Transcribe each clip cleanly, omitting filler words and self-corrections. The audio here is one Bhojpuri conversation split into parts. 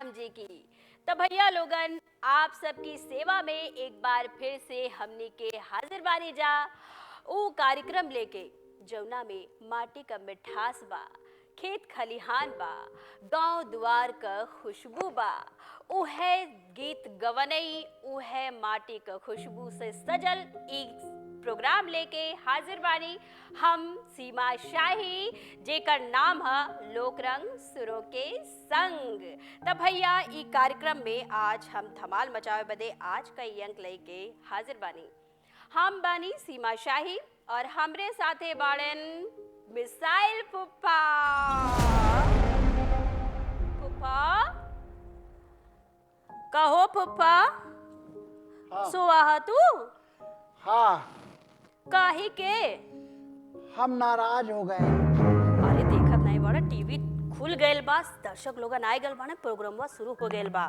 राम जी की। तो भैया लोगन, आप सबकी सेवा में एक बार फिर से हमनी के हाजिर बानी जा ऊ कार्यक्रम लेके जौना में माटी का मिठास बा, खेत खलिहान बा, गांव दुआर का खुशबू बा। उहे गीत गवनई, उहे माटी का खुशबू से सजल एक प्रोग्राम लेके हाजिर बानी हम सीमा शाही, जेकर नाम है लोकरंग सुरों के संग। तब भैया ई कार्यक्रम में आज हम धमाल मचावे बदे आज का अंक लेके हाजिर बानी। हम बानी सीमा शाही और हमरे साथे बाड़न मिसाइल फुप्पा। फुप्पा कहो फुप्पा, हाँ। सुहा तू हाँ, काहे के? हम नाराज हो गए। अरे देखत नहीं बड़ा, टीवी खुल गइल बा, दर्शक लोगन आए गइल बाने, प्रोग्रामवा शुरू हो गइल बा।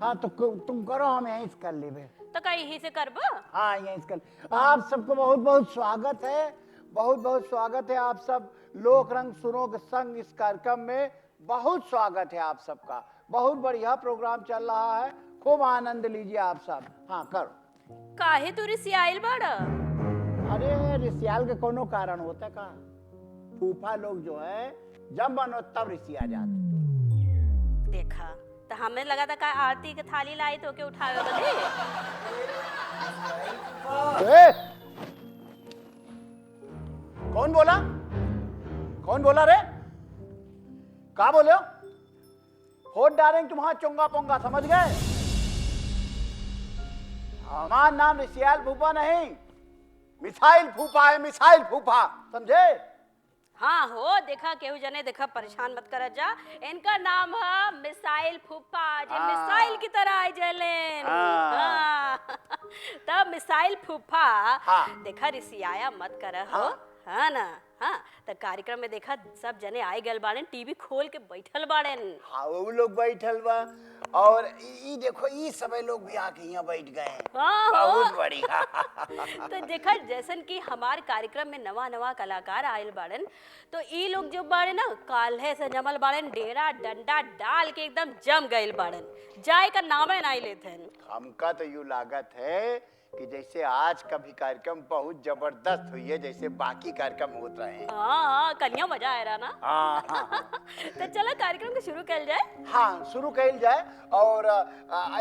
हाँ तो तुम करो, हम यहीं से कर लेबे। तो का यही से करबा? हाँ यहीं से कर। आप सबको बहुत बहुत स्वागत है, बहुत बहुत स्वागत है आप सब लोक रंग सुरों के संग इस कार्यक्रम में। बहुत स्वागत है आप सबका, बहुत बढ़िया प्रोग्राम चल रहा है, खूब आनंद लीजिए आप सब। हाँ करो। काहे तू रिसियाइल बाड़ा? अरे रिसियाल के कोनो कारण होता का? फूफा लोग जो है जब बनो तब रिसिया जाते। देखा तो हमें लगा था का आरती के थाली लाई तो के उठावे बदे। ए! कौन बोला? कौन बोला रे? क्या बोले हो? होट डालेंगे तुम्हारा चोंगा पोंगा, समझ गए? हमारा नाम रिसियाल फूफा नहीं, मिसाइल फूफा है, मिसाइल फूफा, समझे? हाँ हो, देखा केहू जने, देखा परेशान मत कर जा। इनका नाम है मिसाइल फुप्पा, जे मिसाइल की तरह आई जलेन। हाँ। तब मिसाइल फुप्पा, हाँ। देखा रिसियाया मत कर हो। हाँ ना? हाँ तो कार्यक्रम में देखा सब जने आए गल बाड़न, टीवी खोल के बैठल बाड़न। हाँ वो लोग बैठल बा और ई देखो ई सबे लोग भी आके यहाँ बैठ गए हैं। हाँ, बहुत बढ़िया। तो देखा जैसन कि हमार कार्यक्रम में नवा नवा कलाकार आयल बाड़न, तो ई लोग जो बाड़े ना काल्हे से जमल बाड़न, डेरा डंडा डाल के एकदम जम गइल बाड़न, जाए का नामे नहीं लेते हैं। हमका तो यूँ लागत है कि जैसे आज का भी कार्यक्रम बहुत जबरदस्त हुई है, जैसे बाकी कार्यक्रम होत रहे हैं। हाँ कन्या मजा आ रहा ना। हाँ हाँ तो चलो कार्यक्रम को शुरू कर जाए। हाँ शुरू कइल जाए और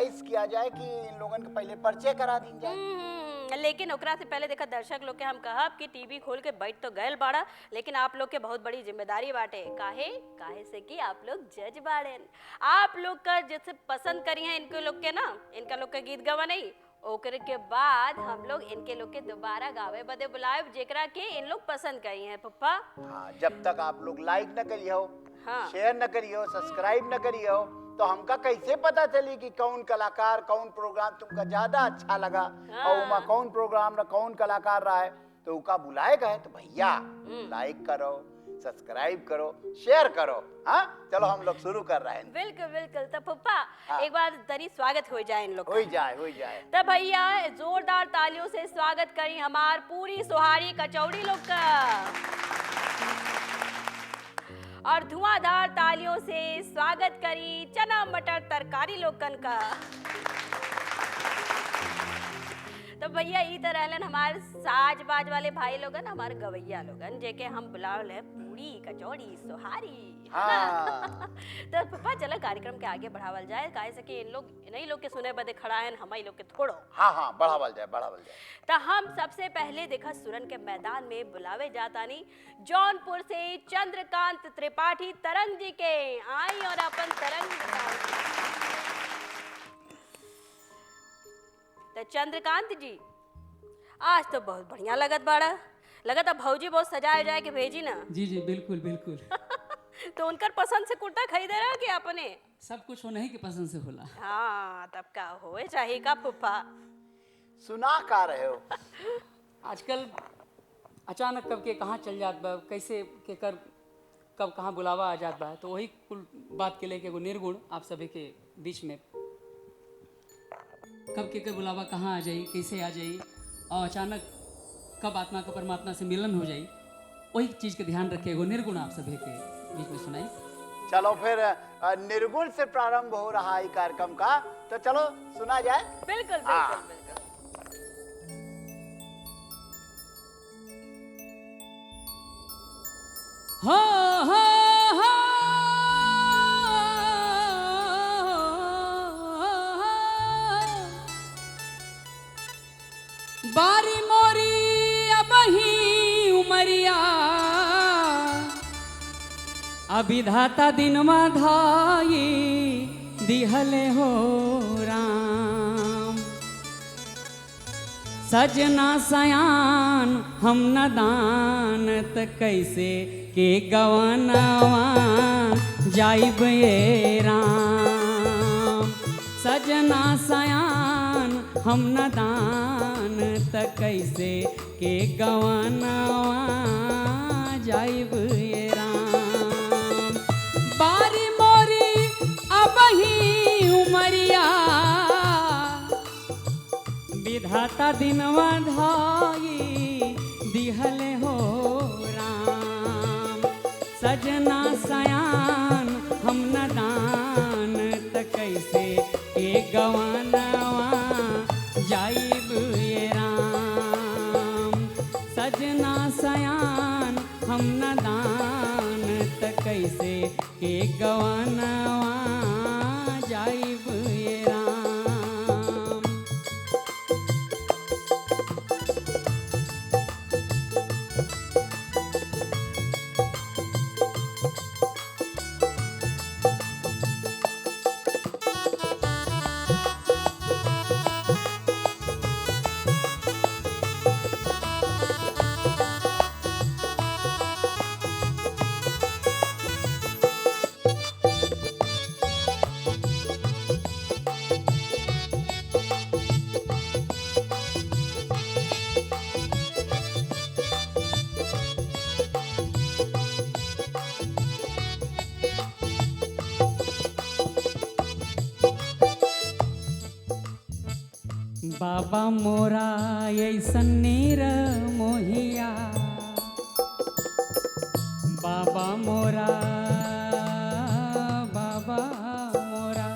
ऐस किया जाए कि इन लोगन के पहले परिचय करा दी जाए। लेकिन ओकरा से पहले देखा दर्शक लोग के हम कहब कि टीवी खोल के बैठ तो गैल बाड़ा, लेकिन आप लोग के बहुत बड़ी जिम्मेदारी बाटे। काहे काहे से कि आप लोग जज बाड़ेन। आप लोग का जैसे पसंद करी है इनके लोग के ना, इनका लोग का गीत गवा नहीं, ओकरे के बाद हम लोग इनके लोग के दोबारा गावे बदे बुलाए, जेकरा के इन लोग पसंद करी हैं पप्पा। हाँ जब तक आप लोग लाइक न करियो, हाँ। शेयर न करियो, सब्सक्राइब न करियो, तो हमका कैसे पता चली कि कौन कलाकार कौन प्रोग्राम तुमका ज्यादा अच्छा लगा और उमा कौन प्रोग्राम रहा कौन कलाकार रहा है, तो उका बुलाए गए तो भैया लाइक करो, सब्सक्राइब करो, शेयर करो। हाँ चलो हम लोग शुरू कर रहे हैं। बिल्कुल बिल्कुल। तो पप्पा हाँ। एक बार तनी स्वागत हो जाए इन लोग का। हो जाए। तो भैया जोरदार तालियों से स्वागत करी हमार पूरी सोहारी कचौड़ी लोग का, और धुआंधार तालियों से स्वागत करी चना मटर तरकारी लोगन का। तो भैया ई तरह रहलन हमारे साज बाज वाले भाई लोगन, हमारे गवैया लोगन, जेके हम बुलावल है पूरी कचौड़ी सोहारी। हाँ। तो पापा चलो कार्यक्रम के आगे बढ़ावल जाए, काहे से कि इन लोग इन्हीं लोग के सुने बदे खड़ा है, हम लोग के थोड़ो। हाँ बढ़ावल जाए। तो हम सबसे पहले देखा सुरन के मैदान में बुलावे जातानी जौनपुर से चंद्रकांत त्रिपाठी तरंग जी के। आई और अपन तरंग। तो चंद्रकांत जी आज तो बहुत बढ़िया लगत बाड़ा, लगता भौजी बहुत सजाए जाए के भेजी ना। जी जी बिल्कुल बिल्कुल। तो उनकर पसंद से कुर्ता खरीदे रहा कि अपने? सब कुछ उन्हीं के पसंद से होला। हाँ तब का होए चाहिए का फुफा। सुना का रहे हो? आजकल अचानक कब के कहाँ चल जात बा, कैसे के कर कब कहाँ बुलावा आ जात बा, तो वही कुल बात के लेके एगो निर्गुण आप सभी के बीच में कब के कर बुलावा कहाँ आ जाई, कैसे आ जाई, और अचानक कब आत्मा का परमात्मा से मिलन हो जाई, वही चीज़ के ध्यान रखे एगो निर्गुण आप सभी के बीच में सुनाई। चलो फिर निर्गुण से प्रारंभ हो रहा है कार्यक्रम का, तो चलो सुना जाए। बिल्कुल हाँ। बिल्कुल बिल्कुल। हो हो हो बारी मोरी अबही उमरिया अभिधाता दिनमा धाई दिहले हो राम। सजना सयान हम न दानत कैसे के गवनवा जाइब ये राम। सजना सयान हम न दानत कैसे के गवनवा जाइब ये राम। बारी मोरी अबही उमरिया विधाता दिनवा धाई दिहले हो राम। सजना सयान हम न दान त कैसे के गवनवा जाइब ये राम। सजना सयान हम न दान त कैसे के गवनवा जाइब ये राम। बाबा मोरा ऐसन नीर मोहिया। बाबा मोरा बाबा मोरा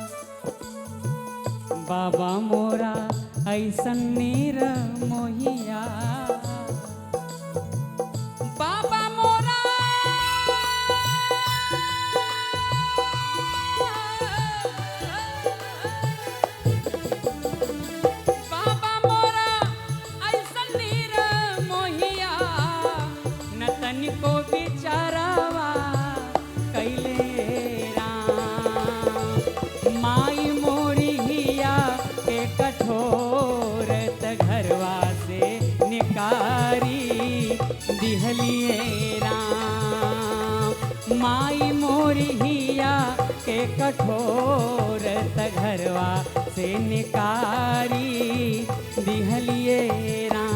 बाबा मोरा ऐसन नीर मोहिया। बाबा मोरा बाबा मोरा ऐसन नीर मोहिया न तनिको बिचारवा कैले राम। माई मोरी हिया के कठोर त घरवा से निकारी दिहलिए राम। माई मोरी हिया के कठोर त घरवा से निकारी दिहलिए राम।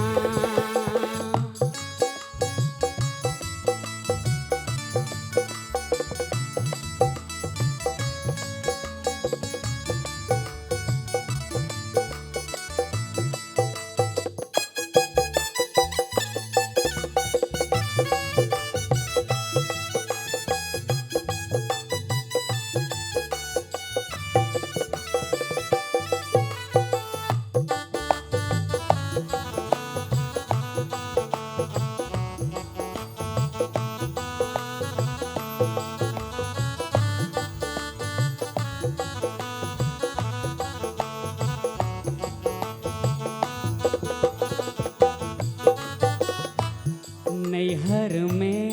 नैहर में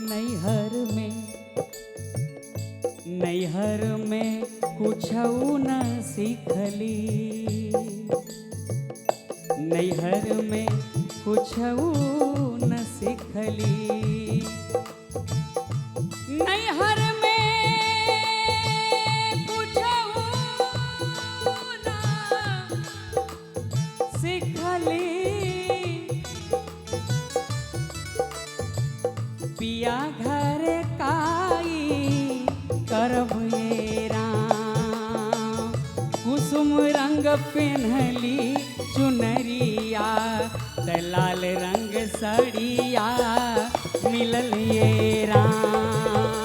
नैहर में नैहर में कुछऊ न सीखली। नैहर में कुछऊ न सीखली। नैहर में कुछऊ न सीखली। पिया घर काई करब ये राम। कुसुम रंग पेन्हली चुनरिया त लाल रंग सड़िया मिलल ये राम।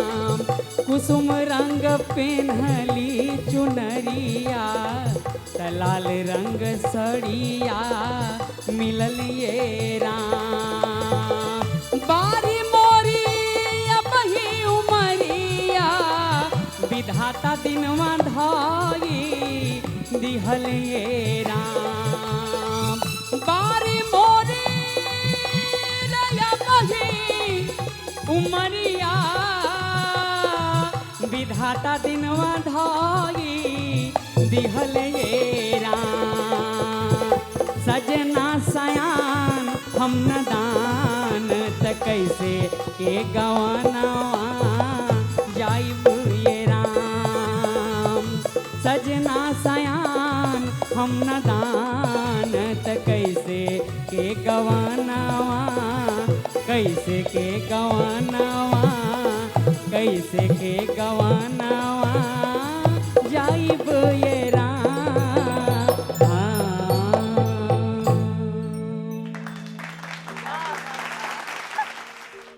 कुसुम रंग पेन्हली चुनरिया त लाल रंग सड़िया मिलल ये राम। बारी मोरी बही उमरिया विधाता दिनवा धाई दिहल ये राम। बारी मोरी बही उमरिया विधाता दिनवा धाई दिहल ये राम। सजना सयान हम न दान त कैसे के गवानवा जाइब ये राम। सजना सयान हम न दान त कैसे के गवानवा कैसे के गवानवा कैसे के गवानवा जाइब ये राम।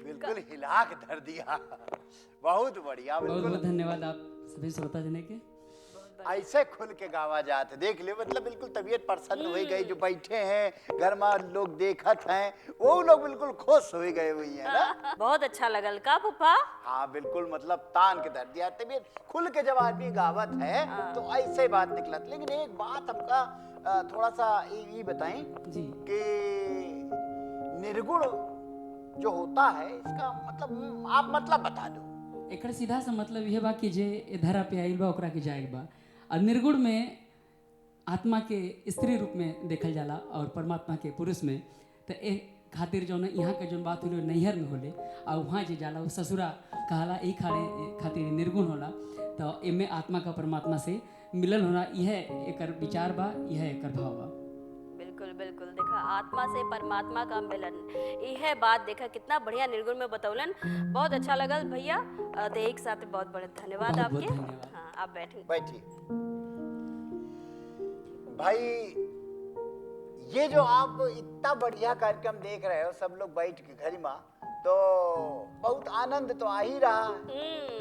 बिल्कुल हिला के धर दिया। बहुत बढ़िया। बहुत बिल्कुल बहुत धन्यवाद आप सभी श्रोता जने के। ऐसे खुल के गावा जाते देख ले, मतलब बिल्कुल तबीयत प्रसन्न हो गई। जो बैठे हैं घर में लोग देखत हैं वो लोग बिल्कुल खुश हो गए हुई है ना। बहुत अच्छा लगल का फूफा। हाँ बिल्कुल, मतलब तान के धर दिया। तबीयत खुल के जब आदमी गावत है तो ऐसे बात निकलत। लेकिन एक बात हमका थोड़ा सा ये बताएं जी कि निर्गुण जो होता है इसका मतलब आप मतलब बता दो। एकर सीधा सा मतलब यह बा कि जे ए धरा पे आइल बा ओकरा के जाइल बा। और निर्गुण में आत्मा के स्त्री रूप में देखल जाला और परमात्मा के पुरुष में। तो ए खातिर जो यहाँ के जो बात होले नैहर में होले और वहाँ जे जाला वो ससुरा कहला ई खातिर निर्गुण होला। तो एमे आत्मा का परमात्मा से मिलन होना यह एकर विचार बा, यह एकर भाव बा। बिल्कुल बिल्कुल, देखा आत्मा से परमात्मा का मिलन, यह बात देखा कितना बढ़िया निर्गुण में बतौलन। बहुत अच्छा लगल भैया। तो एक साथ बहुत बड़े धन्यवाद बहुत बहुत आपके। धन्यवाद। हाँ आप बैठिए। बैठिए भाई। ये जो आप इतना बढ़िया कार्यक्रम देख रहे हो सब लोग बैठ के घर में, तो बहुत आनंद तो आ ही रहा।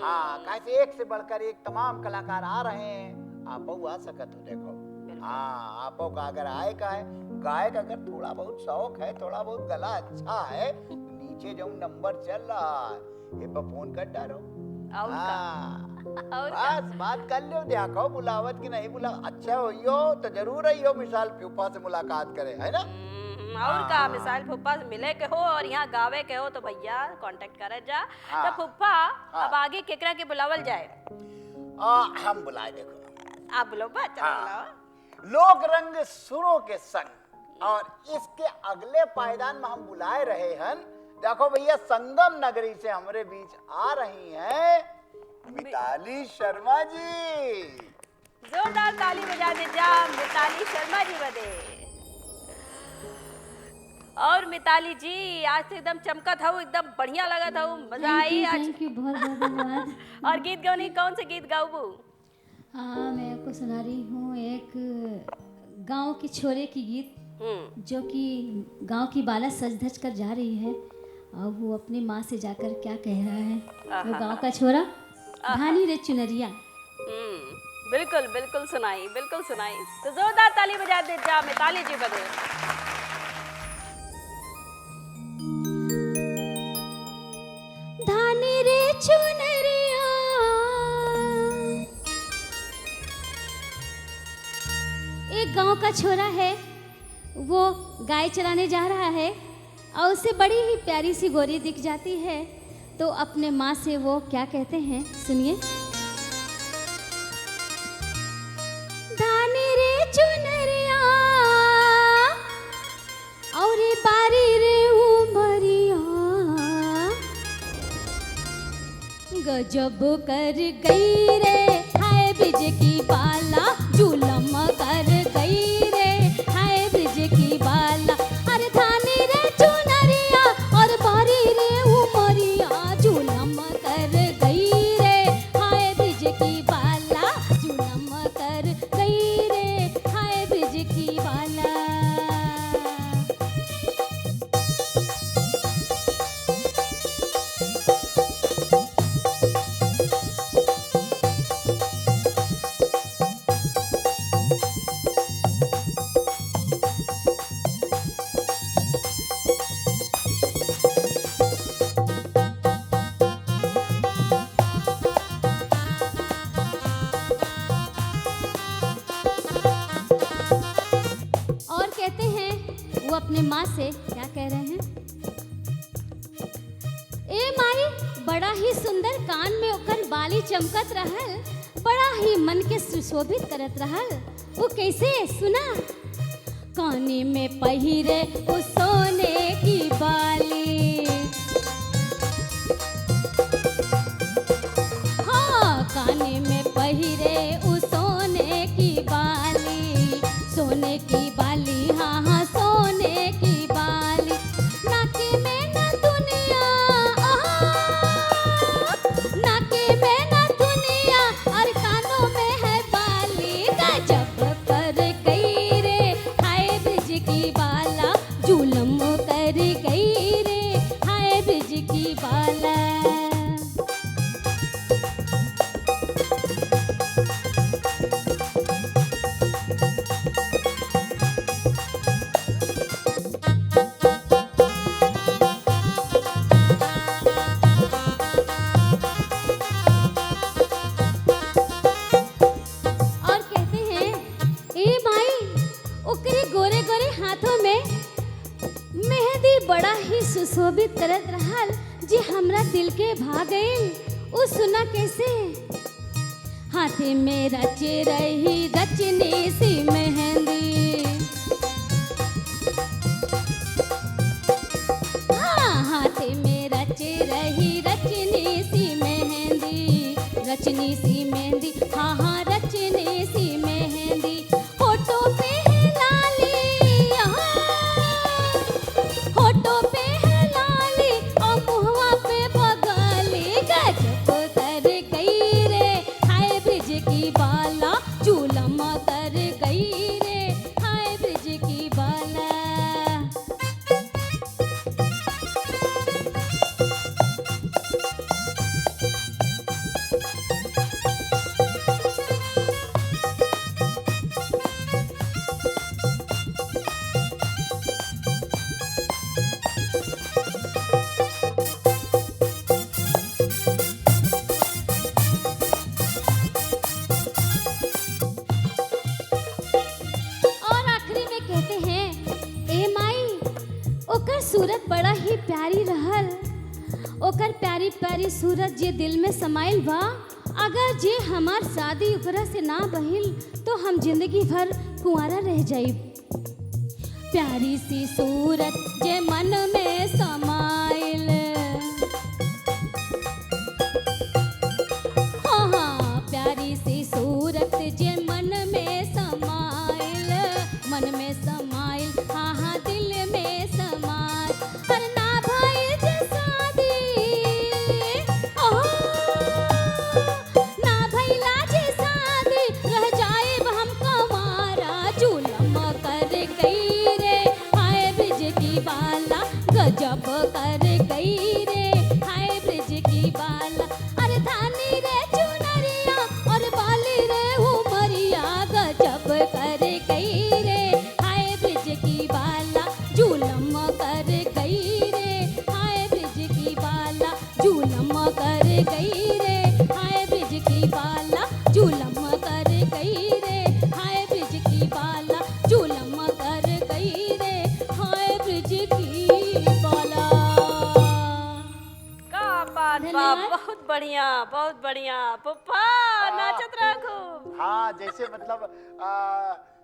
हाँ, कैसे एक से बढ़कर एक तमाम कलाकार आ रहे हैं। आप आ सकत हो देखो। हाँ, आपो का अगर आए का है गायक, अगर थोड़ा बहुत शौक है, थोड़ा बहुत गला अच्छा है, नीचे जो नंबर चल रहा है ये पर फोन कर डालो। और और बस बात कर लो, देखो बुलावत की नहीं बुला। अच्छा होइयो तो जरूर आइयो, मिसाल फूफा से मुलाकात करे, है ना। और का मिसाल फूफा से मिले के हो और यहाँ गावे के हो तो भैया कांटेक्ट करे जा। तो फूफा अब आगे केकरा के बुलावल जाए? हम बुलाए, देखो आप बुलाओ बा, चलो बुलाओ। लोक रंग सुरों के संग, और इसके अगले पायदान में हम बुलाए रहे हैं। देखो भैया, संगम नगरी से हमारे बीच आ रही हैं मिताली शर्मा जी। जोरदार ताली बजा दे जा मिताली शर्मा जी बदे। और मिताली जी आज तो एकदम चमकत हो, एकदम बढ़िया लगत हो, मजा आई आज। थैंक यू, बहुत बहुत धन्यवाद। और गीत गौनी कौन से गीत गाऊबू? हाँ, मैं आपको सुना रही हूँ एक गांव के छोरे की गीत, जो कि गांव की बाला सज धज कर जा रही है और वो अपनी माँ से जाकर क्या कह रहा है। वो गांव का छोरा, धानी रे चुनरिया। बिल्कुल बिल्कुल सुनाई, बिल्कुल सुनाई। तो जोरदार ताली बजा दे जा मिताली जी बदे। धानी रे चुनरिया एक गांव का छोरा है, वो गाय चराने जा रहा है और उसे बड़ी ही प्यारी सी गोरी दिख जाती है। तो अपने माँ से वो क्या कहते हैं, सुनिए। धानी रे चुनरिया और बारी रे उमरिया, गजब कर गई रे हाय ब्रिज की बाला, जुलम कर गई रे हाय ब्रिज की बाला। अरे धानी रे चुनरिया और बारी रे उमरिया, जुलम कर गई रे हाय ब्रिज की बाला, जुलम कर गई रे हाय ब्रिज की बाला। अपने माँ से क्या कह रहे हैं? ए माई, बड़ा ही सुंदर कान में ओकर बाली चमकत रहल, बड़ा ही मन के सुशोभित करत रहल। वो कैसे सुना? काने में पहिरे वो सोने की बाली, हाँ काने में पहिरे वो सोने की बाली, सोने की बाली, हाँ हाँ सोने की बाली। नाके में ना दुनिया, नाके में ना दुनिया, और कानों में है बाली। गजब कर गई रे हाय ब्रिज की बाला, जुलम कर गई रे हाय ब्रिज की बाला। और कहते हैं, ए माई, ओकरे गोरे गोरे हाथों में मेहंदी बड़ा ही सुशोभित करत रहल, जे हमरा दिल के भा गइल। उ सुना कैसे? हाथे में रचे रही रचनी सी मेहंदी, हाँ हाथे में रचे रही रचनी सी मेहंदी, रचनी सी मेहंदी, हाँ हाँ रचनी सी मेहंदी। होठों पे है लाली, होठों पे है लाली, और मुहवा पे बगाली। गजब कर गई रे हाय ब्रिज की बाला, जुलम कर गई रे हाय ब्रिज की बाला। और आखिरी में कहते हैं, ए माई, ओकर सूरत बड़ा ही प्यारी रहल, ओकर प्यारी प्यारी सूरत जे दिल में समाइल बा। अगर जे हमार शादी ओकरा से ना बहिल तो हम जिंदगी भर कुंवारा रह जाइब। प्यारी सी सूरत जे मन में समाइल, हाँ हाँ प्यारी सी सूरत जे मन में समाइल, मन में समाइल, हाँ हाँ दिल में समाइल। पर ना भइल जे शादी, ना भइला जे शादी, रह जाइब हम कंवारा। जुलम कर गई रे हाय ब्रिज की बाला, गजब कर गई रे हाय ब्रिज की बाला। अरे धानी रे चुनरिया और बाली रे उमरिया, गजब कर गई रे हाय ब्रिज की बाला, जुलम कर गई रे हाय ब्रिज की बाला, जुलम कर गई रे हाय ब्रिज की बाला, जुलम कर गई रे हाय ब्रिज की बाला, जुलम कर गई रे हाय ब्रिज की बाला। का बात बा, धन्यवाद। बहुत बढ़िया, बहुत बढ़िया पप्पा, नाचत रहा खूब। हाँ जैसे मतलब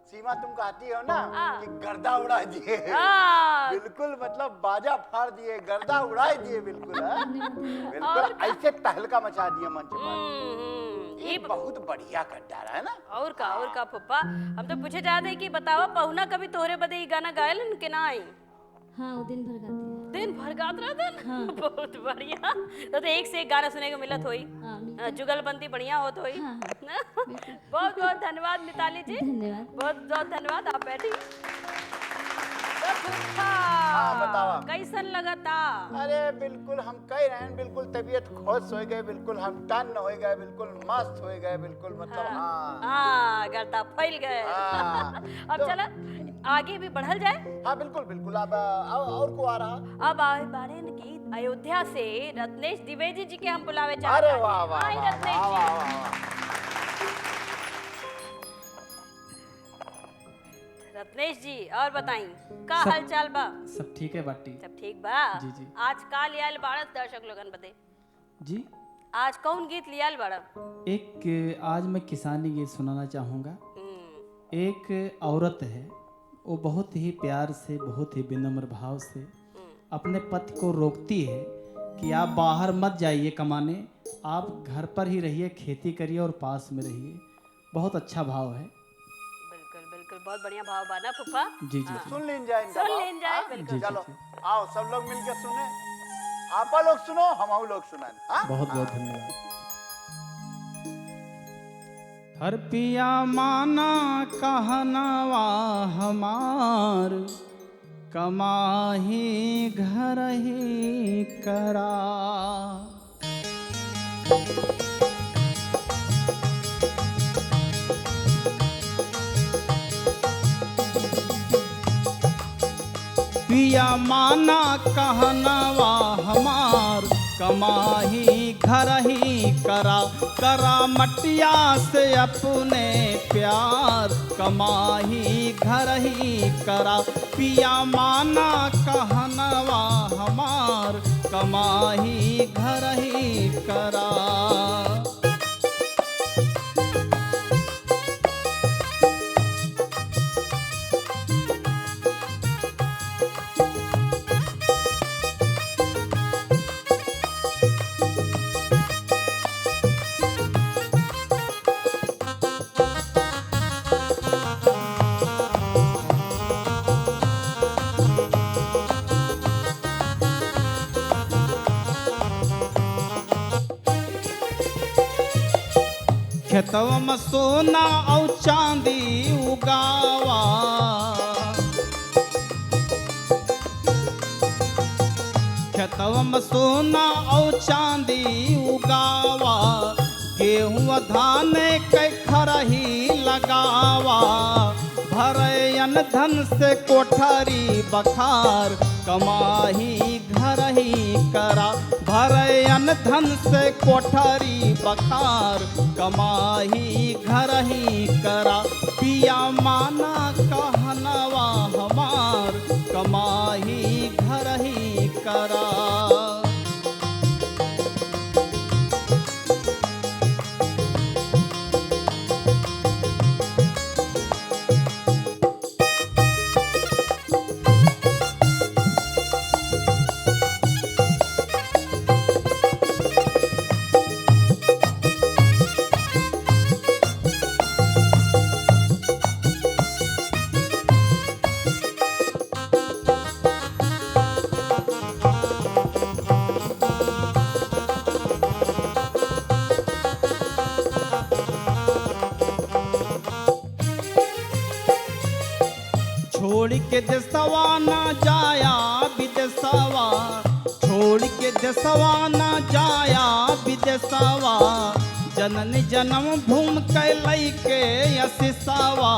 सीमा तुम कहती हो ना हाँ। कि गर्दा उड़ा दिए, हाँ। बिल्कुल मतलब बाजा फाड़ दिए, गर्दा उड़ा दिए बिल्कुल, हाँ? बिल्कुल ऐसे तहलका मचा दिए मंच पर। ये बहुत बढ़िया किरदार है ना। और का पप्पा, हम तो पूछे जाते हैं कि बतावा पहुना कभी तोहरे बदे ई गाना गायलन के ना आई? हाँ वो दिन भर गाती है। दिन भर गात रहतन। हाँ। बहुत बढ़िया। तो एक से एक गाना सुने को मिलत होई। हाँ, मिलता जुगलबंदी बढ़िया होत होई। हाँ, बहुत बहुत धन्यवाद मिताली जी। धन्यवाद। बहुत बहुत धन्यवाद, आप बैठी। तो फूफा, हाँ, बतावा। कैसन लगता? अरे बिल्कुल हम कह रहे हैं, बिल्कुल तबीयत खुश हो गए, बिल्कुल हम टन हो गए, बिल्कुल मस्त हो गए, बिल्कुल मतलब हाँ हाँ, गर्दा फैल गए। हाँ। अब तो- चला आगे भी बढ़ल जाए। हाँ बिल्कुल बिल्कुल। अब और को आ रहा। अब आए बारे की अयोध्या से रत्नेश द्विवेदी जी के हम बुलावे चाहते अरे हैं। वाह वाह आए वाह, रत्नेश वाह, जी। वाह, वाह, वाह। सपनेश जी और बताई का सब- हाल चाल बा? सब ठीक है बाटी। सब ठीक बा? जी, जी। आज का लियाल बाड़त दर्शक लोगन बदे? जी, आज कौन गीत लियाल बाड़ा? एक आज मैं किसानी गीत सुनाना चाहूँगा। एक औरत है, वो बहुत ही प्यार से, बहुत ही विनम्र भाव से अपने पति को रोकती है कि आप बाहर मत जाइए कमाने, आप घर पर ही रहिए, खेती करिए और पास में रहिए। बहुत अच्छा भाव है। बिल्कुल बिल्कुल, बहुत बढ़िया भाव बा ना फूफा? जी जी हाँ। जी। सुन लीन जाए इनका सुन भाव, लीन जाए, हाँ? बिल्कुल। जी, चलो जी। आओ सब लोग मिलके सुने, आपा लोग सुनो, हम लोग सुनान, हाँ? बहुत बहुत धन्यवाद। हर पिया माना कहनवा हमार, कमाही घर ही करा। पिया माना कहनवा हमार, कमाही घर ही करा। करा मटिया से अपने प्यार, कमाही घर ही करा। पिया माना कहनवा हमार, कमाही घर ही करा। खेतवा में सोना और चांदी उगावा, खेतवा में सोना और चांदी उगावा। गेहूं धान के खरही लगावा, भरयन धन से कोठरी बखार, कमाही घर ही करा। भरयन धन से कोठरी बखार, कमाही घर ही करा। पिया माना कहनवा हमार, कमाही घर ही करा। छोड़ के देसवा ना जाया विदेशवा, छोड़ के देसवा ना जाया विदेशवा। जननी जन्म भूमि कैलई के यशिसवा,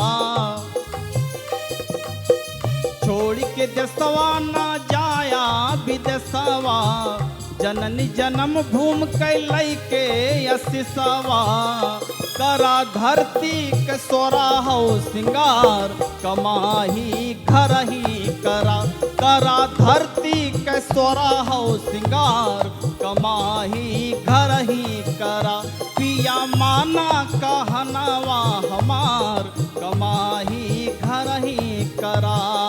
छोड़ के देसवा ना जाया विदेशवा। जननी जन्म भूमि कैलई के यशिसवा। करा धरती के सोरा हो सिंगार, कमाही घर ही करा। करा धरती के सोरा हो सिंगार, कमाही घर ही करा। पिया माना कहनवा हमार, कमाही घर ही करा।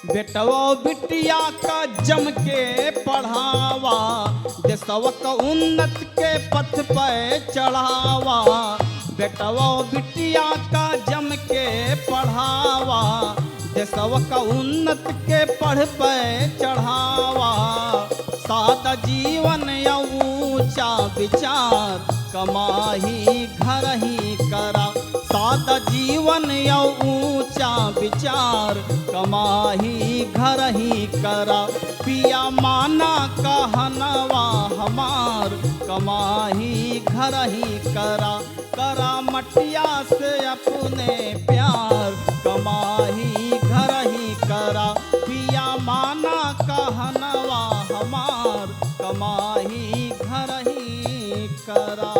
बेटवा बिटिया का जम के पढ़ावा, देशवा का उन्नत के पथ पे चढ़ावा। बेटवा बिटिया का जम के पढ़ावा, देशवा का उन्नत के पढ़ पे चढ़ावा। सादा जीवन या ऊंचा विचार, कमाही घर ही करा। सादा जीवन जीवन यौ ऊंचा विचार, कमाही घर ही करा, पिया माना कहनवा हमार, कमाही घर ही करा, करा मटिया से अपने प्यार, कमाही घर ही करा, पिया माना कहनवा हमार, कमाही घर ही करा।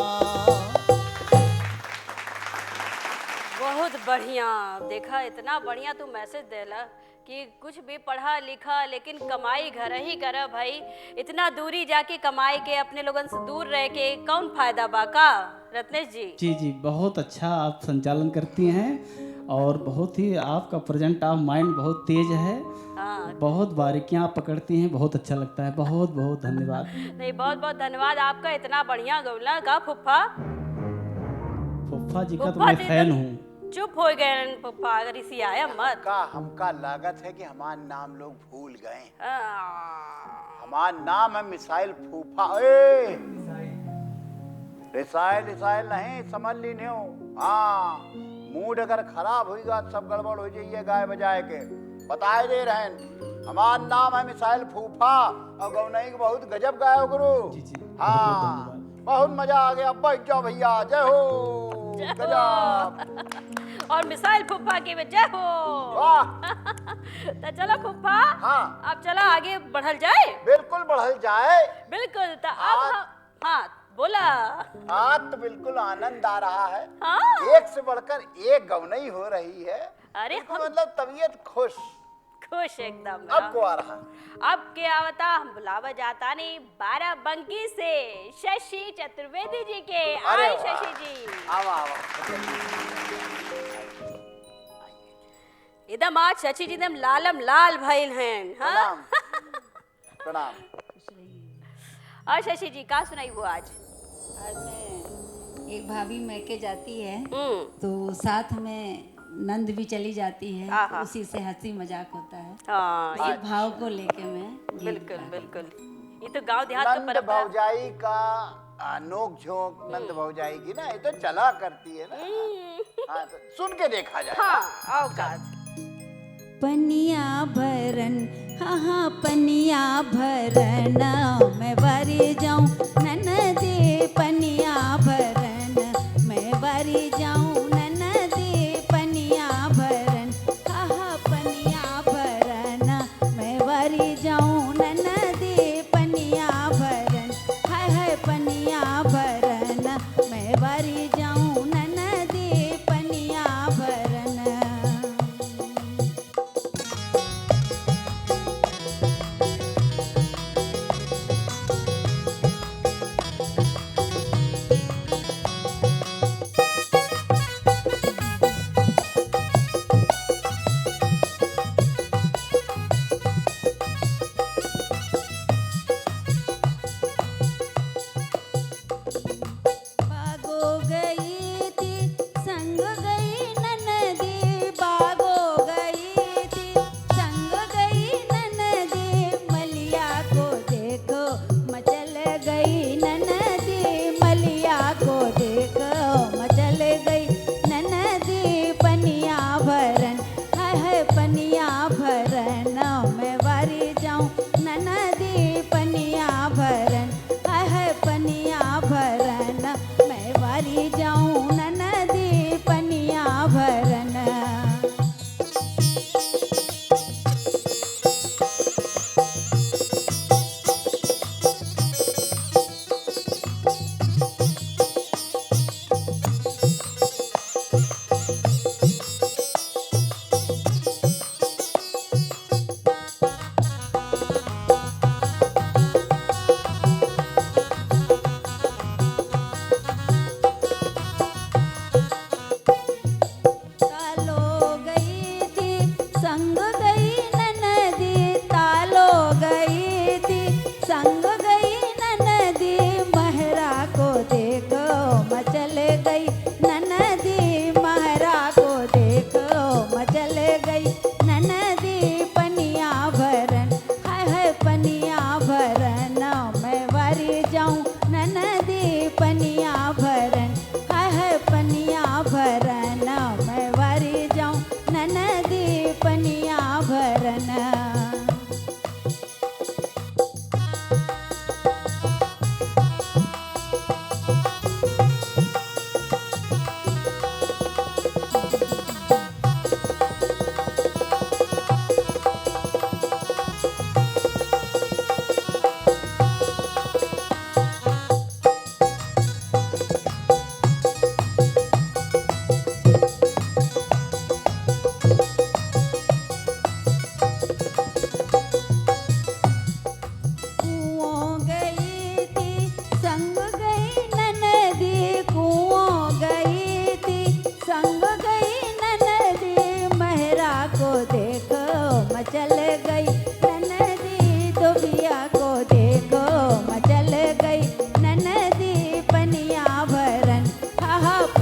बहुत बढ़िया। देखा, इतना बढ़िया तू मैसेज देला कि कुछ भी पढ़ा लिखा लेकिन कमाई घर ही करा भाई। इतना दूरी जाके कमाई के अपने लोगन से दूर रह के कौन फायदा बा का रत्नेश जी? जी जी, बहुत अच्छा आप संचालन करती हैं और बहुत ही आपका प्रेजेंट ऑफ माइंड बहुत तेज है। हाँ, बहुत बारीकियां आप पकड़ती हैं, बहुत अच्छा लगता है। बहुत बहुत धन्यवाद। नहीं, बहुत बहुत धन्यवाद आपका। इतना बढ़िया गौला का फुफ्फा। फुफ्फा जी का तो फुफ्फा मैं जी फैन तो हूँ। चुप हो गए फुफ्फा, अगर इसी आया मत। हमका लागत है कि हमारा नाम लोग भूल गए। हाँ। हमारा नाम है मिसाइल फूफा। ए रिसाइल रिसाइल नहीं, समझ ली नहीं हो। हाँ, मूड अगर खराब होगा सब गड़बड़ हो जाइए गाय बजाए के। बताए दे रहे हैं, हमारा नाम है मिसाइल फूफा और गौनई के बहुत गजब गायो गुरु। जी जी, हाँ, बहुत मजा आ गया। बैठ जाओ भैया, जय हो। गजब। और मिसाइल फुफ्फा की वजह हो। वाह। तो चलो फुफ्फा, हाँ, अब चलो आगे बढ़ल जाए। बिल्कुल बढ़ल जाए। बिल्कुल। तो अब हाँ बोला। आज तो बिल्कुल आनंद आ रहा है। हाँ। एक से बढ़कर एक गौनई हो रही है। अरे बिल्कुल मतलब तबीयत खुश खुश एकदम। अब को आ रहा है। अब क्या आवता, हम बुलावा जाता नहीं बाराबंकी से शशि चतुर्वेदी जी के। अरे आए वाह। शशि जी। आवा आवा। एकदम आज शशि जी एकदम लालम लाल भइल हैं। हाँ? प्रणाम। प्रणाम। और शशि जी का सुनाई वो आज? आज मैं एक भाभी मैके जाती है हम्म। तो साथ में नंद भी चली जाती है, आहा। तो उसी से हंसी मजाक होता है। हाँ, इसी भाव को लेके मैं गीत बिल्कुल गाती बिल्कुल। ये तो गांव देहात का नंद परंपरा। भौजाई का नोक झोंक नंद भौजाई की ना, ये तो चला करती है ना। हाँ, तो सुन के देखा जाए। हाँ, औकात। पनिया भरन, हाँ हाँ पनिया भरन, मैं वारी जाऊं ननदे पनिया भरन, मैं वारी जाऊं ननदे पनिया भरन, हाँ हाँ पनिया भरन, मैं वारी जाऊं ननदे पनिया भरन, हाय हाय पनिया भरन, मैं वारी जाऊं ननदे पनिया भरन।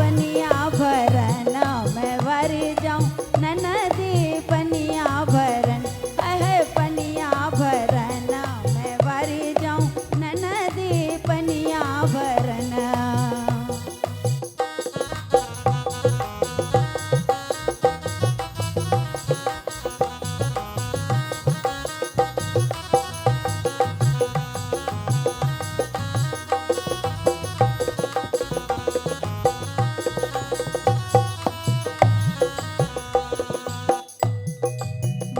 पनिया भरन मैं वर जाऊं ननदी पनिया भरन है पनिया भरन मैं वर जाऊं ननदी पनिया भरन।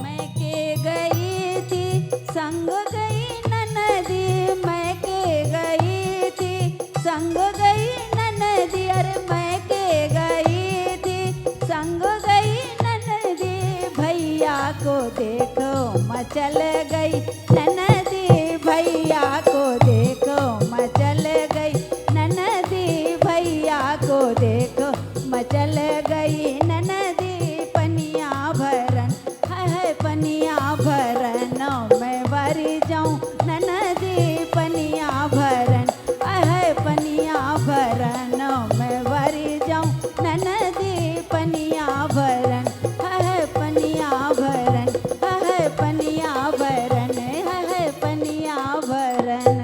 मैं के गई थी संग गई ननदी मैं के गई थी संग गई ननदी अरे मैं के गई थी संग गई ननदी भैया को देखो मचल गई ननदी भैया को देखो मचल गई ननदी भैया को देखो मचल गई ननदी पनिया भरन है पनिया भरन मैं वर जाऊं ननदी पनिया भरन है पनिया भरन मैं वर जाऊं ननदी पनिया भरन है पनिया भरन है पनिया भरन है पनिया भरन।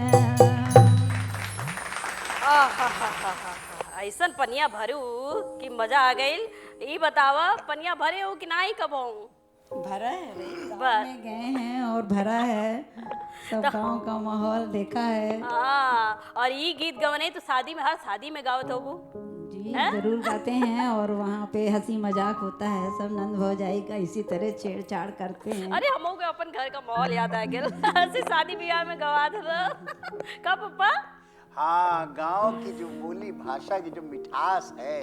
ऐसन पनिया भरू कि मजा आ गई। ई बतावा पनिया भरे हो कि नहीं कबो? भरा है रे, गाँव बस। में गए हैं और भरा है, सब गांव का माहौल देखा है। हाँ, और ये गीत गवने तो शादी में, हर शादी में गावत हो वो। जी जरूर गाते हैं और वहाँ पे हंसी मजाक होता है, सब नंद भौजाई का इसी तरह छेड़छाड़ करते हैं। अरे हम को अपन घर का माहौल याद आ गया ऐसे शादी ब्याह में गवा दे का पप्पा। हाँ, गांव की जो बोली भाषा की जो मिठास है,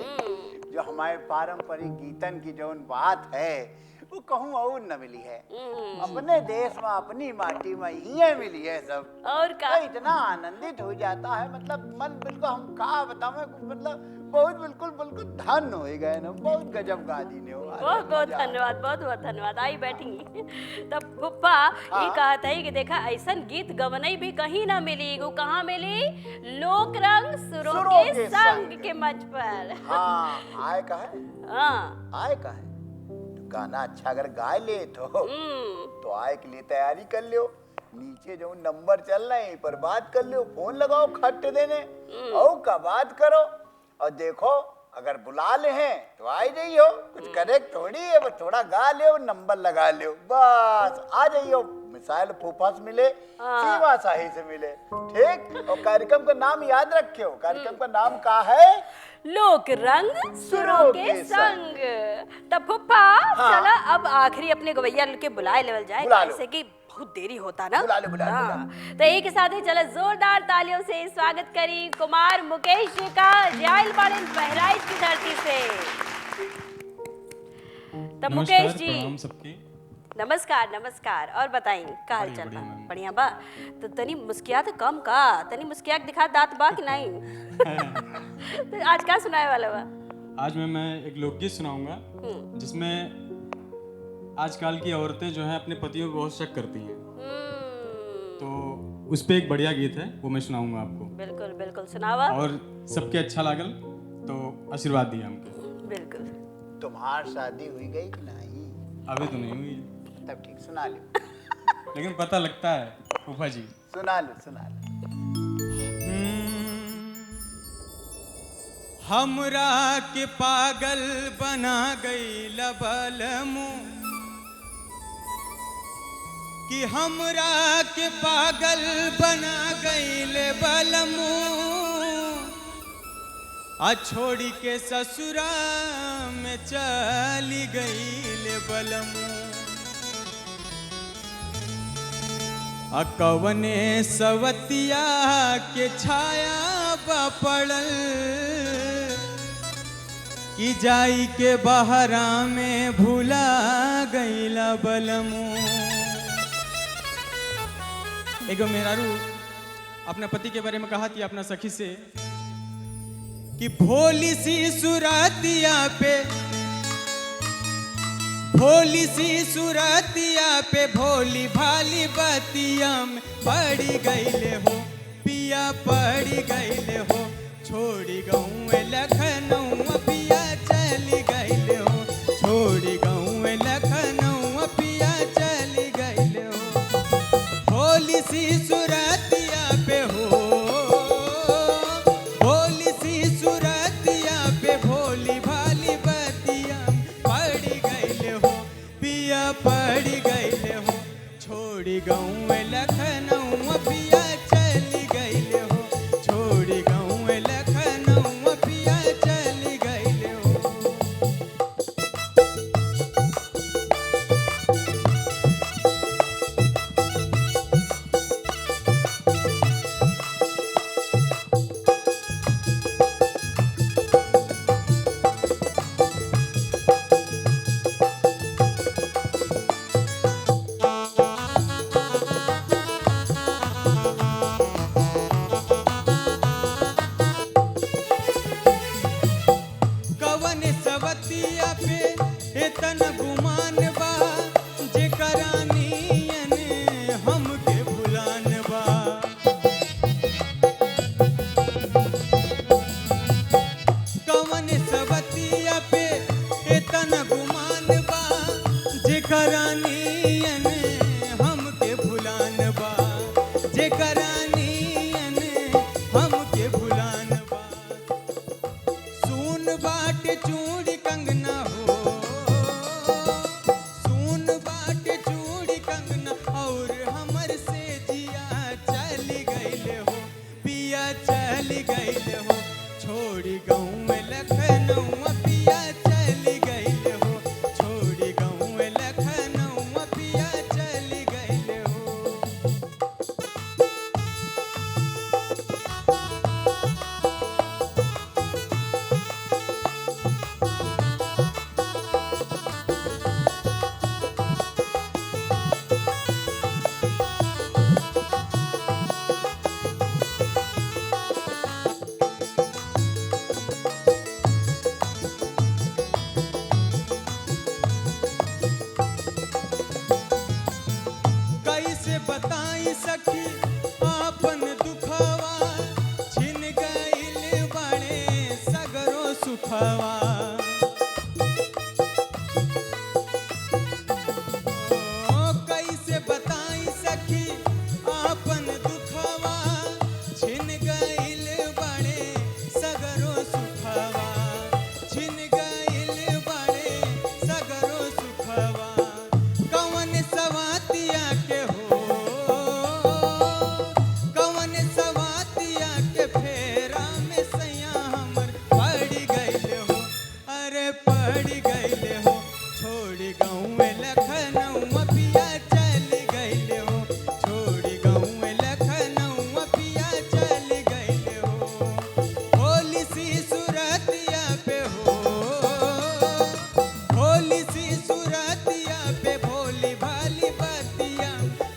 जो हमारे पारंपरिक गीतन की जो बात है, वो कहूँ और न मिली है। अपने देश में अपनी माटी में ही मिली है सब। और का तो इतना आनंदित हो जाता है, मतलब मन बिल्कुल, हम का बतावे, मतलब बहुत बिल्कुल बिल्कुल धन्य हो गए ना। बहुत गजब गा दी ने। बहुत बहुत धन्यवाद, बहुत बहुत धन्यवाद। आई बैठी तब पुप्पा ये कहता है कि देखा ऐसा गीत गवनई भी कहीं ना मिली। वो कहाँ मिली? लोक रंग सुरों के संग के मंच पर। हाँ, आए का है, हाँ आए का है। तो गाना अच्छा अगर गा ले तो आए के लिए तैयारी कर लियो। नीचे जो नंबर चल रहे हैं पर बात कर लियो, फोन लगाओ खट्टे देने और का बात करो। और देखो अगर बुला ले हैं तो आ जाइयो, कुछ करेक्ट थोड़ी है, बस थोड़ा गा लियो, नंबर लगा लियो, बस आ जाइयो। मिसाइल फूफा से मिले, सीमा शाही से मिले, ठीक। और कार्यक्रम का नाम याद रखियो, कार्यक्रम का नाम का है लोक रंग सुरों के संग। तब फुप्पा चला अब आखिरी अपने गवैया के बुलाए लेवल जाए, जैसे कि बहुत देरी होता ना। बुला लो। तो एक साथ ही चलो जोरदार तालियों से स्वागत करी कुमार मुकेश जी का, जाइल बाड़न बहराइच की धरती से। तो मुकेश जी प्रणाम सबके। नमस्कार नमस्कार। और बताइए का हाल चल बा? बढ़िया बा। तो तनी मुस्कियात कम का, तनी मुस्कियात दिखा दांत बा कि नहीं? तो आज क्या सुनाए वाला बा? आज मैं एक लोकगीत सुनाऊंगा जिसमें आजकल की औरतें जो हैं अपने पतियों पर बहुत शक करती हैं। तो उस पे एक बढ़िया गीत है, वो मैं सुनाऊंगा आपको। बिल्कुल बिल्कुल सुनावा। और सबके अच्छा लागल तो आशीर्वाद दिया हमको। बिल्कुल। तुम्हार शादी हुई गई कि नहीं? अभी तो नहीं हुई, तब ठीक, सुना लो। लेकिन पता लगता है फूफा जी। सुना लो। हमरा के पागल बना गई लबलमू, कि हमरा के पागल बना गई बलमू, आ छोड़ी के ससुरा में चली गई बलमू। कवने सवतिया के छाया पड़ल, कि जाई के बहरा में भूला गईला बलमू। एगो मेहरारू अपने पति के बारे में कहा थी अपना सखी से कि भोली सी सुरतिया पे, भोली सी सुरतिया पे भोली भाली बतिया में पड़ी गईले हो, पिया पड़ी गईले हो, छोड़ी गऊँ लखनऊ पिया चली गइल हो, छोड़ी गऊँ लखनऊ पिया चली गइल हो। भोली सी सुरतिया पे हो, भोली सी सुरतिया पे भोली भाली बतिया पड़ी गइल हो, पिया पड़ी गइल हो। छोड़ी गऊँ लखनऊ पिया चली गइल हो, छोड़ी गऊँ लखनऊ पिया चली गइल हो। कवन सवतिया पे एतन गुमान बा, जेकरा नियन हमके भुलान बा। कवन सवतिया पे एतन गुमान बा, जेकरा नियन हमके भुलान बा, जेकरा नियन हमके भुलान बा। सुन बाट चूड़ी कंगना हो, सुन बाट चूड़ी कंगना और हमर से जिया चली गइल हो, पिया चली गइल हो। छोड़ी गऊँ लखनऊ पिया चली गइल हो, छोड़ी गऊँ लखनऊ पिया चली गइल हो। कैसे बताई सखी आपन दुखवा, छिन गइल बड़े सगरो सुखवा। ओ कैसे बताई सखी आपन दुखवा, छिन गइल बड़े सगरो सुखवा, छिन गइल बड़े सगरो सुखवा। कवन सवातिया के हो, कवन सवातिया के फेरा में सैया हमर पड़ी गइल हो, अरे पड़ी गइल हो। छोड़ी गऊँ लखनऊ पिया चली गइल हो, छोड़ी गऊँ लखनऊ पिया चली गइल हो। भोली सी सुरतिया पे हो, भोली सी सुरतिया पे भोली भाली बतिया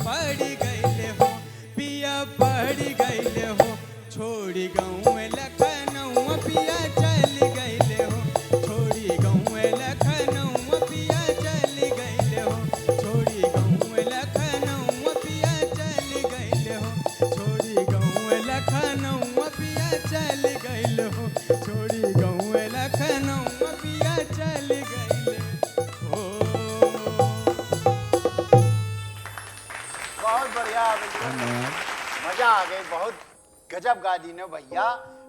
पड़ी गइल हो, पिया पड़ी गइल हो। छोड़ी गऊँ लखनऊ पिया चली गइल हो, छोड़ी गऊँ लखनऊ पिया चली गइल हो, छोड़ी गऊँ लखनऊ पिया चली गइल हो, छोड़ी गऊँ लखनऊ पिया चली गइल हो, छोड़ी गऊँ लखनऊ पिया चली गइल हो। बहुत बढ़िया, बिल्कुल मजा आ गई, बहुत गजब गा दी ने भैया।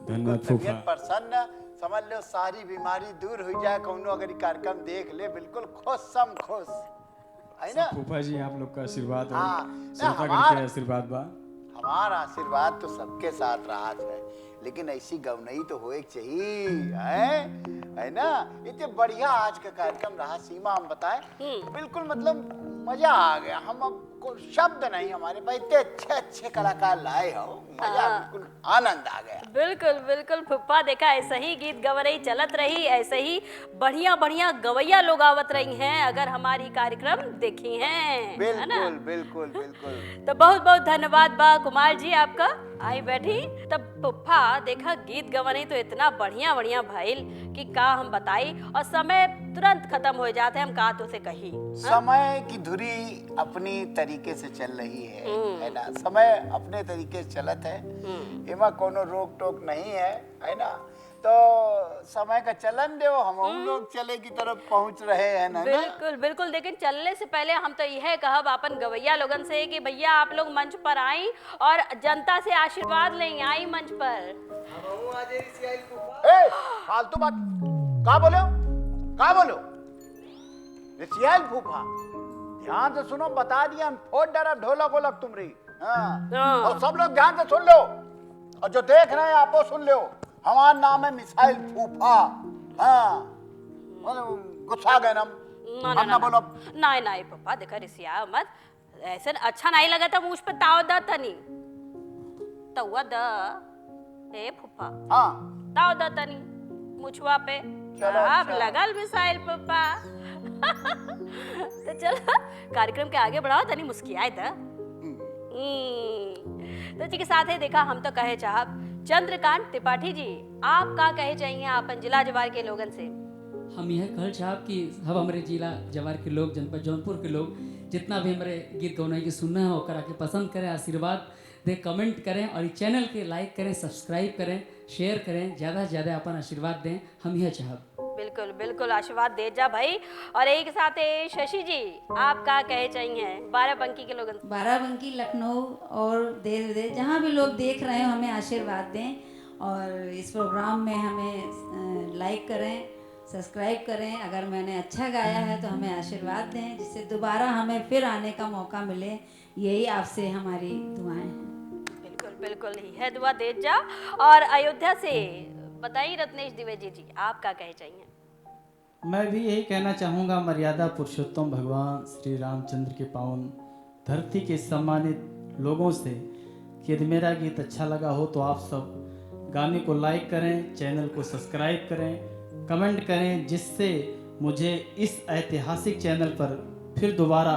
धन्यवाद बिल्कुल तबीयत फूफा। प्रसन्न, समझ लो सारी बीमारी दूर हो जाए, कौनो अगर ये कार्यक्रम देख ले बिल्कुल खुश सम खुश है ना। फूफा जी आप लोग का आशीर्वाद और हाँ, श्रोतागण हमार- के आशीर्वाद बा। हमारा आशीर्वाद तो सबके साथ रहा है, लेकिन ऐसी गवनई तो होए के चाहिए है ना। इतने बढ़िया आज का कार्यक्रम रहा, सीमा हम बताएं बिल्कुल मतलब मजा आ गया। हम अब को शब्द नहीं हमारे पास, इतने अच्छे अच्छे कलाकार लाए हो, मजा बिल्कुल आनंद आ गया। बिल्कुल बिल्कुल फुप्पा, देखा ऐसे ही गीत गवरई चलत रही, ऐसे ही बढ़िया बढ़िया गवैया लोग आवत रही हैं अगर हमारी कार्यक्रम देखी हैं, है ना। बिल्कुल बिल्कुल बिल्कुल। तो बहुत बहुत धन्यवाद बा कुमार जी आपका, आई बैठी। तब फुप्पा देखा गीत गवरई तो इतना बढ़िया बढ़िया भइल कि का हम बताई, और समय तुरंत खत्म हो जाते, हम का तो से कही। समय की धुरी अपनी तरीके से चल रही है ना। समय अपने तरीके से चलत है, इमा कोनो रोक टोक नहीं है ना। तो समय का चलन दो, हम लोग चले की तरफ पहुंच रहे हैं ना। बिल्कुल बिल्कुल। लेकिन चलने से पहले हम तो यह कहब अपन गवैया लोगन से कि भैया आप लोग मंच पर आई और जनता से आशीर्वाद लें, आई मंच पर। ए, फालतू बात का बोलो ऋषियाल फूफा, ध्यान से सुनो, बता दिया हम फोड़ डरा ढोलक वोलक तुम रही। हाँ। और सब लोग ध्यान से सुन लो, और जो देख रहे हैं आपो सुन लो। हमारा नाम है मिसाइल फूफा। हाँ, गुस्सा गए ना बोलो। नहीं पापा, देखा रिसिया मत, ऐसे अच्छा नहीं लगा था मुझ पे ताव दा तनी तवा दा ए फूफा। हाँ, ताव दा तनी मुछवा पे। चलो, अब अच्छा। लगल मिसाइल पापा। तो चलो कार्यक्रम के आगे बढ़ाओ, तनी मुस्कियाए था। तो जी के साथ है देखा, हम तो कहे चाहब चंद्रकांत त्रिपाठी जी, आप का कहे चाहिए अपन जिला जवार के लोगन से? हम यह कहल चाहब कि सब हमारे जिला जवार के लोग, जनपद जौनपुर के लोग जितना भी हमारे गीत गौनाई के सुनना है ओकरा के पसंद करें, आशीर्वाद दे, कमेंट करें और इस चैनल के लाइक करें, सब्सक्राइब करें, शेयर करें, ज़्यादा से ज़्यादा अपन आशीर्वाद दें, हम यह चाहब। बिल्कुल बिल्कुल, आशीर्वाद दे जा भाई। और एक साथ शशि जी, आप का कहे चाहिए बाराबंकी के लोगन से? बाराबंकी, लखनऊ और देश विदेश जहाँ भी लोग देख रहे हो हमें आशीर्वाद दें और इस प्रोग्राम में हमें लाइक करें, सब्सक्राइब करें। अगर मैंने अच्छा गाया है तो हमें आशीर्वाद दें, जिससे दोबारा हमें फिर आने का मौका मिले। यही आपसे हमारी दुआएं हैं। बिल्कुल बिल्कुल, ही है दुआ दे जा। और अयोध्या से बताइए रत्नेश द्विवेदी जी, आप का कहे चाहिए? मैं भी यही कहना चाहूँगा, मर्यादा पुरुषोत्तम भगवान श्री रामचंद्र के पावन धरती के सम्मानित लोगों से कि यदि मेरा गीत अच्छा लगा हो तो आप सब गाने को लाइक करें, चैनल को सब्सक्राइब करें, कमेंट करें, जिससे मुझे इस ऐतिहासिक चैनल पर फिर दोबारा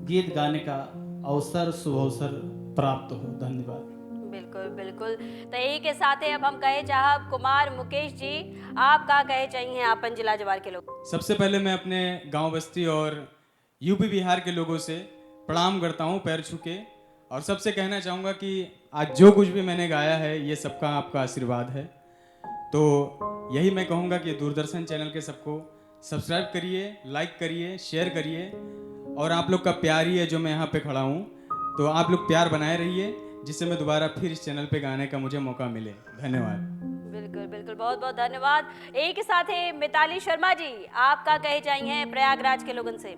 गीत गाने का अवसर, शुभ अवसर प्राप्त हो। धन्यवाद। बिल्कुल बिल्कुल। तो यही के साथ है अब हम कहे चाहब कुमार मुकेश जी, आप का कहे चाहिए अपन जिला जवार के लोग? सबसे पहले मैं अपने गांव बस्ती और यूपी बिहार के लोगों से प्रणाम करता हूं पैर छू के, और सबसे कहना चाहूँगा कि आज जो कुछ भी मैंने गाया है ये सबका आपका आशीर्वाद है। तो यही मैं कहूँगा कि दूरदर्शन चैनल के सबको सब्सक्राइब करिए, लाइक करिए, शेयर करिए, और आप लोग का प्यार ही है जो मैं यहाँ पे खड़ा हूँ। तो आप लोग प्यार बनाए रहिए, जिससे मैं दोबारा फिर इस चैनल पे गाने का मुझे मौका मिले। धन्यवाद। बिल्कुल बिल्कुल, बहुत बहुत धन्यवाद। एक के साथ है मिताली शर्मा जी, आप का कहे चाहिए प्रयागराज के लोगन से?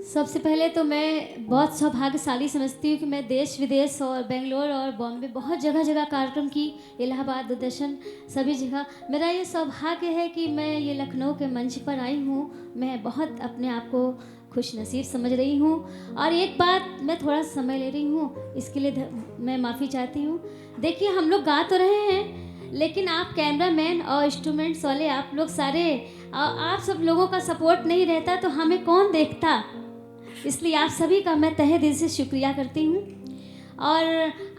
सबसे पहले तो मैं बहुत सौभाग्यशाली समझती हूँ कि मैं देश विदेश और बेंगलोर और बॉम्बे बहुत जगह जगह कार्यक्रम की, इलाहाबाद, दूरदर्शन, सभी जगह। मेरा ये सौभाग्य है कि मैं ये लखनऊ के मंच पर आई हूँ। मैं बहुत अपने आप को खुश नसीब समझ रही हूँ। और एक बात, मैं थोड़ा समय ले रही हूँ, इसके लिए मैं माफ़ी चाहती हूँ। देखिए, हम लोग गा तो रहे हैं, लेकिन आप कैमरामैन और इंस्ट्रूमेंट्स वाले, आप लोग सारे, आप सब लोगों का सपोर्ट नहीं रहता तो हमें कौन देखता। इसलिए आप सभी का मैं तहे दिल से शुक्रिया करती हूँ। और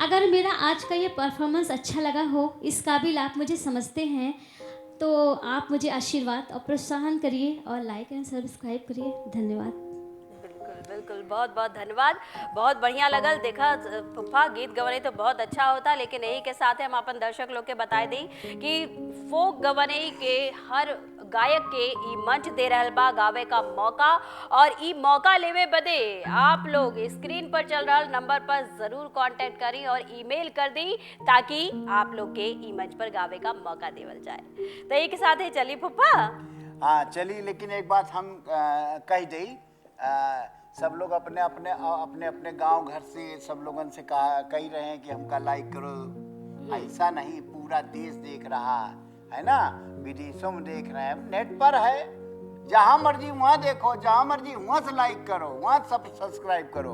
अगर मेरा आज का ये परफॉर्मेंस अच्छा लगा हो, इस काबिल आप मुझे समझते हैं, तो आप मुझे आशीर्वाद और प्रोत्साहन करिए और लाइक एंड सब्सक्राइब करिए। धन्यवाद। बिल्कुल बिल्कुल, बहुत बहुत धन्यवाद। बहुत बढ़िया लगल। देखा फूफा, गीत गवने तो बहुत अच्छा होता, लेकिन यही के साथ हम अपन दर्शक लोग के बताए दी कि फोक गवने के हर गायक के ई मंच दे रहल बा गावे का मौका, और ई मौका लेवे बदे आप लोग स्क्रीन पर चल रहा नंबर पर जरूर कांटेक्ट करी और ईमेल कर दी, ताकि आप लोग के ई मंच पर गावे का मौका देवल जाए। तो एक साथ ही चली फूफा। हाँ चली, लेकिन एक बात हम कह दी, सब लोग अपने अपने अपने अपने गांव घर से सब लोगन से कही रहे हैं कि हमका लाइक करो। ऐसा नहीं, पूरा देश देख रहा है ना, विदेशों में देख रहे हैं, नेट पर है, जहां मर्जी वहां देखो, जहां मर्जी वहां से लाइक करो, वहां सब सब्सक्राइब करो।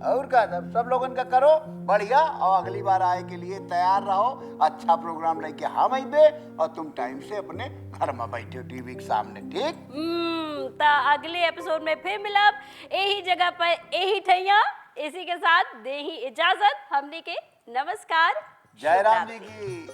और का सब लोगन का करो बढ़िया, और अगली बार आए के लिए तैयार रहो। अच्छा प्रोग्राम लेके हम आइबे और तुम टाइम से अपने घर में बैठे हो टीवी के सामने, ठीक? तो अगले एपिसोड में फिर मिलब यही जगह पर, यही ठैया। इसी के साथ दे ही इजाजत हमने के। नमस्कार, जय राम जी की।